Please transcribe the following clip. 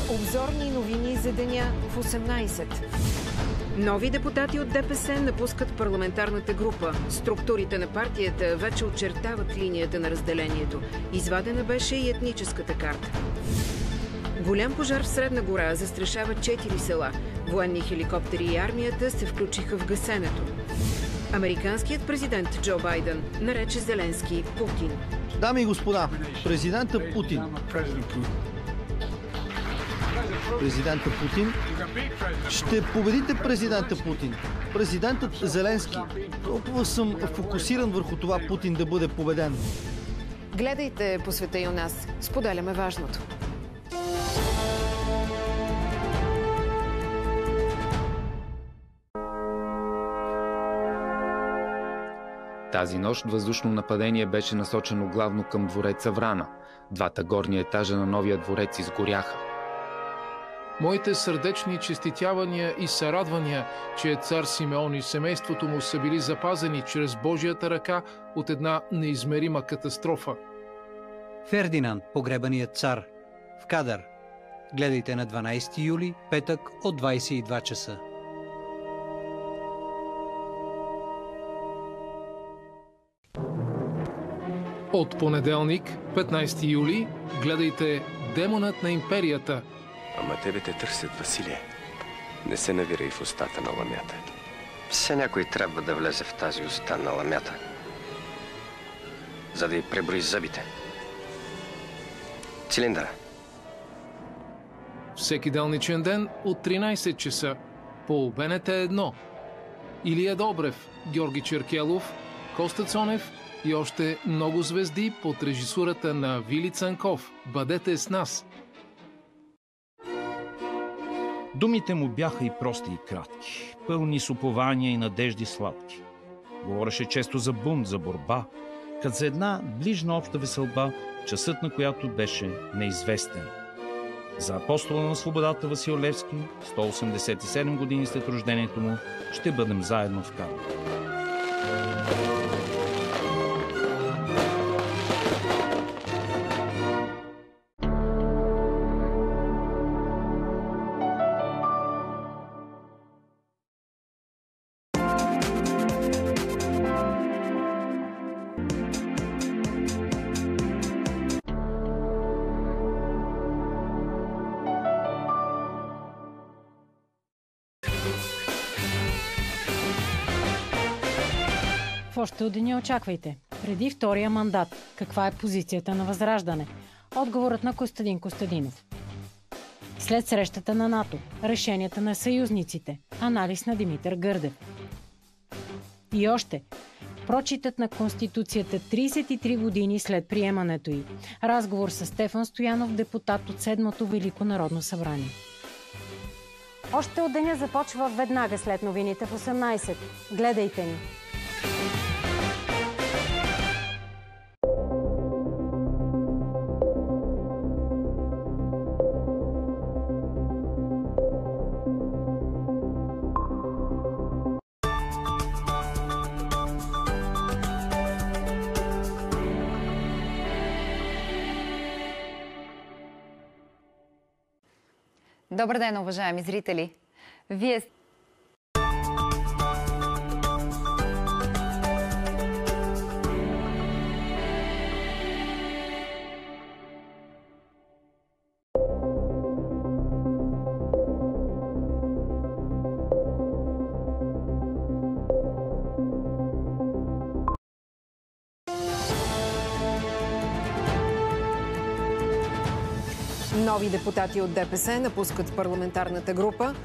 Обзорни новини за деня в 18. Нови депутати от ДПС напускат парламентарната група. Структурите на партията вече очертават линията на разделението. Извадена беше и етническата карта. Голям пожар в Средна гора застрашава 4 села. Военни хеликоптери и армията се включиха в гасенето. Американският президент Джо Байден нарече Зеленски Путин. Дами и господа, президента Путин. Президента Путин. Ще победите президента Путин. Президентът Зеленски. Толкова съм фокусиран върху това Путин да бъде победен. Гледайте по света и у нас. Споделяме важното. Тази нощ въздушно нападение беше насочено главно към двореца Врана. Двата горни етажа на новия дворец изгоряха. Моите сърдечни честитявания и сърадвания, че цар Симеон и семейството му са били запазени чрез Божията ръка от една неизмерима катастрофа. Фердинанд, погребаният цар. В кадър. Гледайте на 12 юли, петък от 22 часа. От понеделник, 15 юли, гледайте Демонът на империята. Ама тебе те търсят, Василие. Не се навирай в устата на ламята. Все някой трябва да влезе в тази уста на ламята, за да й преброи зъбите. Цилиндъра. Всеки делничен ден от 13 часа по БНТ 1. Илия Добрев, Георги Черкелов, Коста Цонев и още много звезди под режисурата на Вили Цанков. Бъдете с нас! Думите му бяха и прости и кратки, пълни с упования и надежди сладки. Говореше често за бунт, за борба, като за една ближна обща веселба, часът на която беше неизвестен. За апостола на свободата Васил Левски, 187 години след рождението му, ще бъдем заедно в кадър. В още от деня очаквайте. Преди втория мандат. Каква е позицията на Възраждане? Отговорът на Костадин Костадинов. След срещата на НАТО. Решенията на съюзниците. Анализ на Димитър Гърдев. И още. Прочитът на Конституцията 33 години след приемането й. Разговор с Стефан Стоянов, депутат от 7-то Велико народно събрание. Още от деня започва веднага след новините в 18. Гледайте ни! Добър ден, уважаеми зрители! Вие Нови депутати от ДПС напускат парламентарната група.